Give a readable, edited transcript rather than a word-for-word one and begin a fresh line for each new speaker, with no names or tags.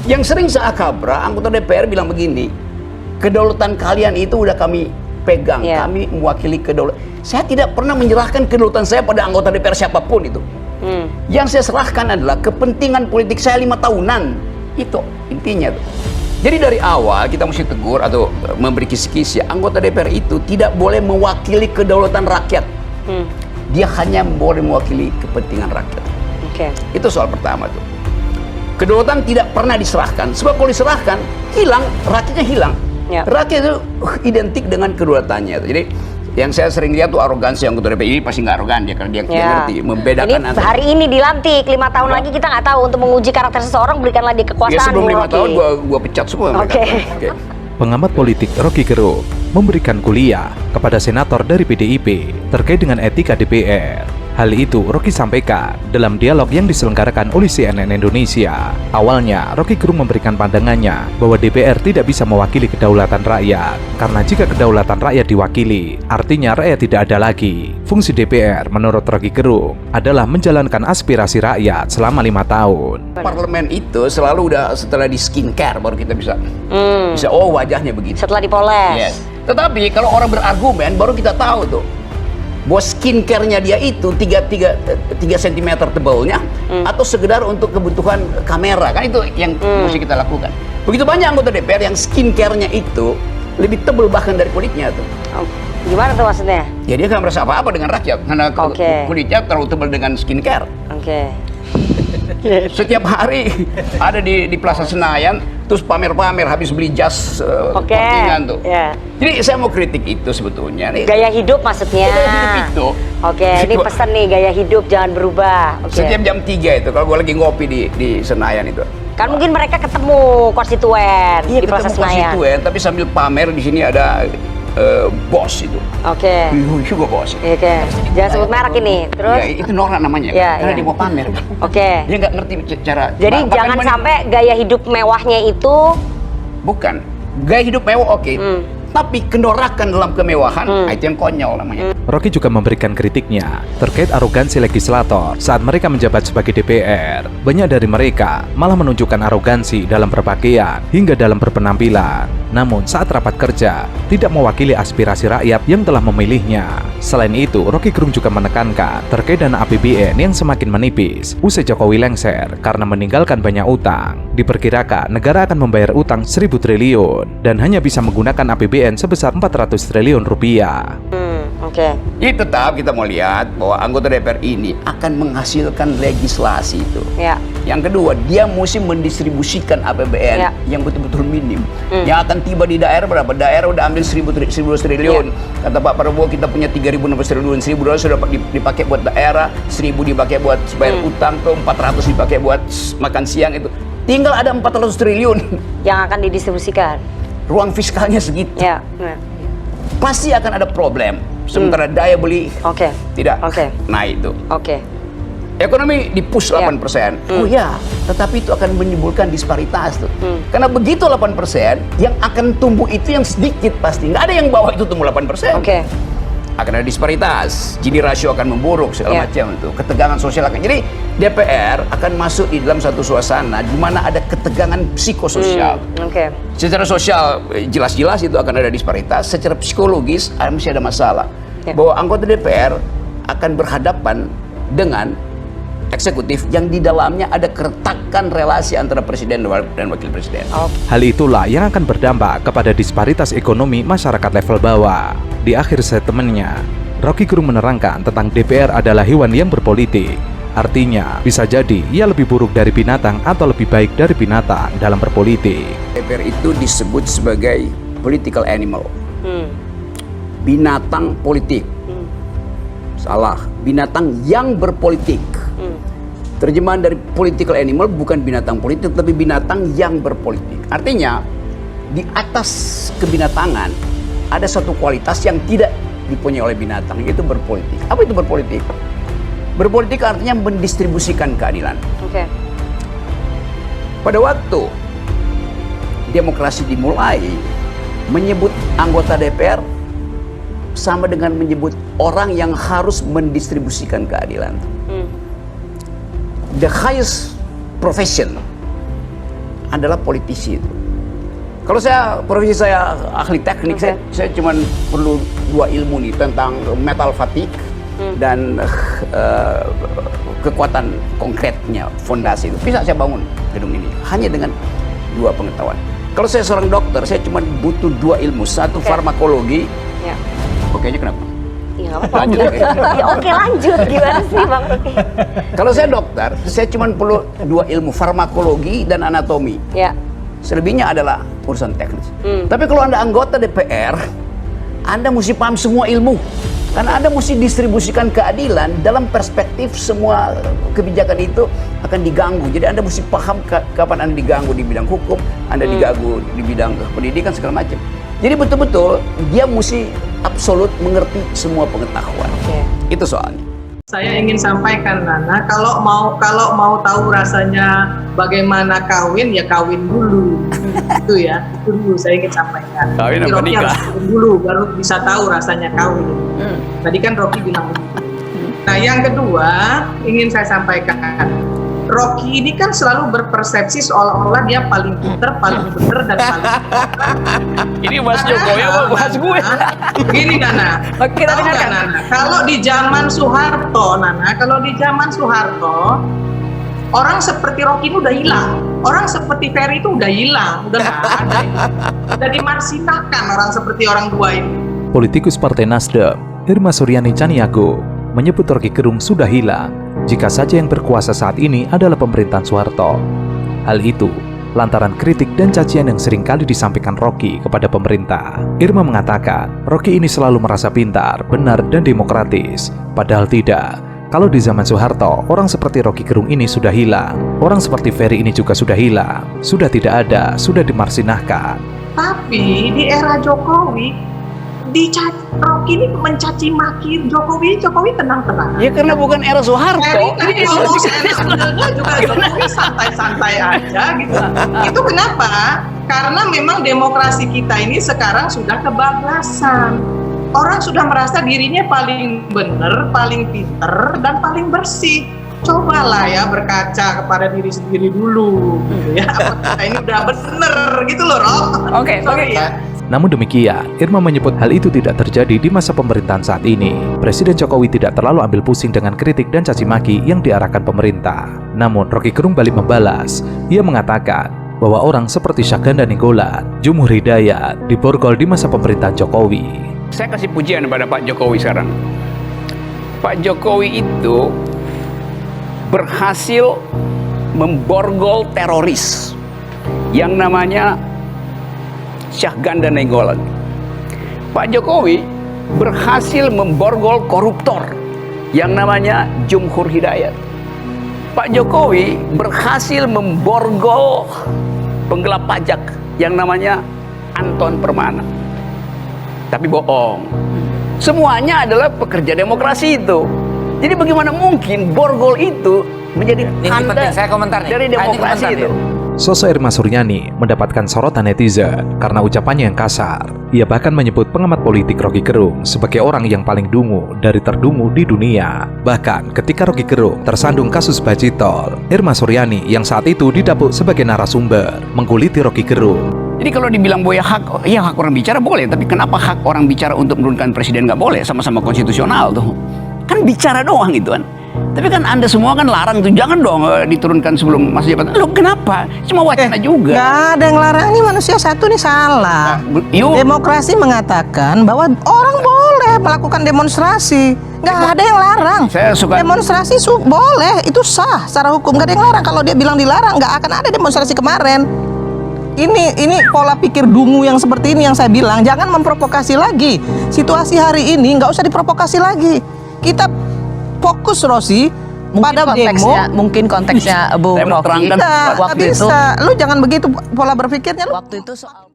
Yang sering seakabra, anggota DPR bilang begini, kedaulatan kalian itu udah kami pegang, kami mewakili kedaulatan. Saya tidak pernah menyerahkan kedaulatan saya pada anggota DPR siapapun itu. Yang saya serahkan adalah kepentingan politik saya 5 tahunan. Itu intinya tuh. Jadi dari awal kita mesti tegur atau memberi kisi-kisi, anggota DPR itu tidak boleh mewakili kedaulatan rakyat. Dia hanya boleh mewakili kepentingan rakyat. Itu soal pertama tuh. Kedaulatan tidak pernah diserahkan, sebab kalau diserahkan, hilang, rakyatnya hilang. Rakyat itu identik dengan kedaulatannya. Jadi yang saya sering lihat tuh arogansi anggota DPR ini pasti nggak arogan dia, karena dia ngerti membedakan.
Ini antara hari ini dilantik, 5 tahun lagi kita nggak tahu, untuk menguji karakter seseorang berikanlah dia kekuasaan.
Ya sebelum 5 tahun gua pecat semua mereka.
Pengamat politik Rocky Gerung memberikan kuliah kepada senator dari PDIP terkait dengan etika DPR. Hal itu Rocky sampaikan dalam dialog yang diselenggarakan oleh CNN Indonesia. Awalnya, Rocky Gerung memberikan pandangannya bahwa DPR tidak bisa mewakili kedaulatan rakyat. Karena jika kedaulatan rakyat diwakili, artinya rakyat tidak ada lagi. Fungsi DPR menurut Rocky Gerung adalah menjalankan aspirasi rakyat selama 5 tahun.
Parlemen itu selalu udah setelah di skincare baru kita bisa oh wajahnya begitu.
Setelah dipoles.
Tetapi kalau orang berargumen baru kita tahu tuh bahwa skincare-nya dia itu 3 cm tebalnya atau sekedar untuk kebutuhan kamera, kan itu yang mesti kita lakukan. Begitu banyak anggota DPR yang skincare-nya itu lebih tebal bahkan dari kulitnya tuh.
Gimana tuh maksudnya?
Ya dia nggak merasa apa-apa dengan rakyat karena kulitnya terlalu tebal dengan skincare. Setiap hari ada di Plaza Senayan terus pamer-pamer habis beli jas postingan tuh. Jadi saya mau kritik itu sebetulnya.
Gaya hidup maksudnya.
Gaya hidup itu.
Ini pesan nih, gaya hidup jangan berubah.
Setiap jam 3 itu kalau gue lagi ngopi di Senayan itu.
Kan mungkin mereka ketemu konstituen di Plaza Senayan.
Konstituen, tapi sambil pamer di sini ada bos itu. Juga bos.
Jangan sebut merek ini. Terus?
Ya, itu Nora namanya. Karena dia mau pamer.
Dia
nggak ngerti cara.
Jadi jangan sampai gaya hidup mewahnya itu.
Bukan. Gaya hidup mewah tapi kenorakan dalam kemewahan, itu yang konyol namanya.
Rocky juga memberikan kritiknya terkait arogansi legislator saat mereka menjabat sebagai DPR. Banyak dari mereka malah menunjukkan arogansi dalam berpakaian hingga dalam berpenampilan. Namun saat rapat kerja, tidak mewakili aspirasi rakyat yang telah memilihnya. Selain itu, Rocky Gerung juga menekankan terkait dana APBN yang semakin menipis usai Jokowi lengser karena meninggalkan banyak utang. Diperkirakan negara akan membayar utang 1.000 triliun dan hanya bisa menggunakan APBN sebesar 400 triliun rupiah.
Jadi tetap kita mau lihat bahwa anggota DPR ini akan menghasilkan legislasi itu. Yang kedua, dia mesti mendistribusikan APBN yang betul-betul minim. Yang akan tiba di daerah berapa? Daerah udah ambil 1.200 triliun. Kata Pak Prabowo kita punya 3.600 triliun. 1.200 sudah dipakai buat daerah, 1.000 dipakai buat bayar utang, ke 400 dipakai buat makan siang itu. Tinggal ada 400 triliun
yang akan didistribusikan.
Ruang fiskalnya segitu. Pasti akan ada problem. Sementara daya beli tidak naik itu. Ekonomi di-push 8%. Oh ya, tetapi itu akan menimbulkan disparitas tuh. Karena begitu 8%, yang akan tumbuh itu yang sedikit pasti. Nggak ada yang bawah itu tumbuh 8%. Akan ada disparitas, Gini rasio akan memburuk segala macam itu. Ketegangan sosial akan. Jadi DPR akan masuk di dalam satu suasana di mana ada ketegangan psikososial. Secara sosial jelas-jelas itu akan ada disparitas. Secara psikologis masih ada masalah. Bahwa anggota DPR akan berhadapan dengan eksekutif yang di dalamnya ada keretakan relasi antara presiden dan wakil presiden.
Hal itulah yang akan berdampak kepada disparitas ekonomi masyarakat level bawah. Di akhir statementnya, Rocky Gerung menerangkan tentang DPR adalah hewan yang berpolitik. Artinya, bisa jadi ia lebih buruk dari binatang atau lebih baik dari binatang dalam berpolitik.
DPR itu disebut sebagai political animal. Binatang politik. Salah, binatang yang berpolitik. Terjemahan dari political animal bukan binatang politik, tapi binatang yang berpolitik. Artinya, di atas kebinatangan ada satu kualitas yang tidak dipunyai oleh binatang, yaitu berpolitik. Apa itu berpolitik? Berpolitik artinya mendistribusikan keadilan. Pada waktu demokrasi dimulai, menyebut anggota DPR sama dengan menyebut orang yang harus mendistribusikan keadilan. The highest profession adalah politisi itu. Kalau profesi saya ahli teknik, saya cuma perlu 2 ilmu nih tentang metal fatigue dan kekuatan konkretnya, fondasi itu. Bisa saya bangun gedung ini hanya dengan 2 pengetahuan. Kalau saya seorang dokter, saya cuma butuh 2 ilmu. Satu farmakologi. Oke, kenapa?
Ya nggak apa-apa. Lanjut. Ya oke, lanjut. Gimana sih Bang Rocky?
Kalau saya dokter, saya cuma perlu 2 ilmu, farmakologi dan anatomi.
Ya.
Selebihnya adalah urusan teknis. Tapi kalau Anda anggota DPR, Anda mesti paham semua ilmu. Karena Anda mesti distribusikan keadilan dalam perspektif semua kebijakan itu akan diganggu. Jadi Anda mesti paham kapan Anda diganggu di bidang hukum, Anda diganggu di bidang pendidikan segala macam. Jadi betul-betul dia mesti absolut mengerti semua pengetahuan. Itu soalnya.
Saya ingin sampaikan, Nana, kalau mau tahu rasanya bagaimana kawin, ya kawin dulu. Itu ya, itu dulu saya ingin sampaikan.
Kawin apa nikah?
Harus kawin dulu, baru bisa tahu rasanya kawin. Tadi kan Rocky bilang begitu. Nah, yang kedua ingin saya sampaikan, Rocky ini kan selalu berpersepsi seolah-olah dia paling pinter, paling bener, dan paling
Ini Mas Jokowi apa Mas gue?
Gini Nana, tahu nggak Nana? Kalau di zaman Soeharto, orang seperti Rocky itu udah hilang. Orang seperti Ferry itu udah hilang, udah nggak ada. Udah dimarsinakan orang seperti orang dua ini.
Politikus Partai Nasdem, Irma Suryani Caniago, menyebut Rocky Gerung sudah hilang jika saja yang berkuasa saat ini adalah pemerintahan Soeharto. Hal itu lantaran kritik dan cacian yang seringkali disampaikan Rocky kepada pemerintah. Irma mengatakan, Rocky ini selalu merasa pintar, benar, dan demokratis. Padahal tidak. Kalau di zaman Soeharto, orang seperti Rocky Gerung ini sudah hilang. Orang seperti Ferry ini juga sudah hilang. Sudah tidak ada, sudah dimarsinahkan.
Tapi di era Jokowi, Rocky ini mencaci maki Jokowi tenang-tenang.
Ya karena bukan era Soeharto.
Tadi ngomong seenak-enaknya juga Jokowi santai-santai aja gitu. Itu kenapa? Karena memang demokrasi kita ini sekarang sudah kebablasan. Orang sudah merasa dirinya paling benar, paling pinter, dan paling bersih. Cobalah ya berkaca kepada diri sendiri dulu, gitu ya. Apakah ini udah bener gitu loh, Rob? Oke. Ya.
Namun demikian, Irma menyebut hal itu tidak terjadi di masa pemerintahan saat ini. Presiden Jokowi tidak terlalu ambil pusing dengan kritik dan caci maki yang diarahkan pemerintah. Namun, Rocky Gerung balik membalas. Ia mengatakan bahwa orang seperti Syahganda Nainggolan, Jumhur Hidayat diborgol di masa pemerintahan Jokowi.
Saya kasih pujian pada Pak Jokowi sekarang. Pak Jokowi itu berhasil memborgol teroris yang namanya Syahganda Nainggolan. Pak Jokowi berhasil memborgol koruptor yang namanya Jumhur Hidayat. Pak Jokowi berhasil memborgol penggelap pajak yang namanya Anton Permana. Tapi bohong. Semuanya adalah pekerja demokrasi itu. Jadi bagaimana mungkin borgol itu menjadi tanda dari demokrasi itu?
Sosok Irma Suryani mendapatkan sorotan netizen karena ucapannya yang kasar. Ia bahkan menyebut pengamat politik Rocky Gerung sebagai orang yang paling dungu dari terdungu di dunia. Bahkan ketika Rocky Gerung tersandung kasus baji tol, Irma Suryani yang saat itu didapuk sebagai narasumber mengkuliti Rocky Gerung.
Jadi kalau dibilang bahwa hak orang bicara boleh, tapi kenapa hak orang bicara untuk menurunkan presiden nggak boleh? Sama-sama konstitusional tuh. Kan bicara doang gitu kan. Tapi kan Anda semua kan larang tuh, jangan dong diturunkan sebelum masa jabatan. Loh kenapa? Cuma wacana juga.
Gak ada yang larang, ini manusia satu nih salah. Demokrasi mengatakan bahwa orang boleh melakukan demonstrasi. Gak ada yang larang.
Saya suka
demonstrasi boleh, itu sah secara hukum. Gak ada yang larang. Kalau dia bilang dilarang, gak akan ada demonstrasi kemarin. Ini pola pikir dungu yang seperti ini yang saya bilang, jangan memprovokasi lagi. Situasi hari ini nggak usah diprovokasi lagi. Kita fokus Rosi pada demo.
Mungkin konteksnya Bu Rocky
Tidak bisa. Lu jangan begitu pola berpikirnya lu.
Waktu itu soal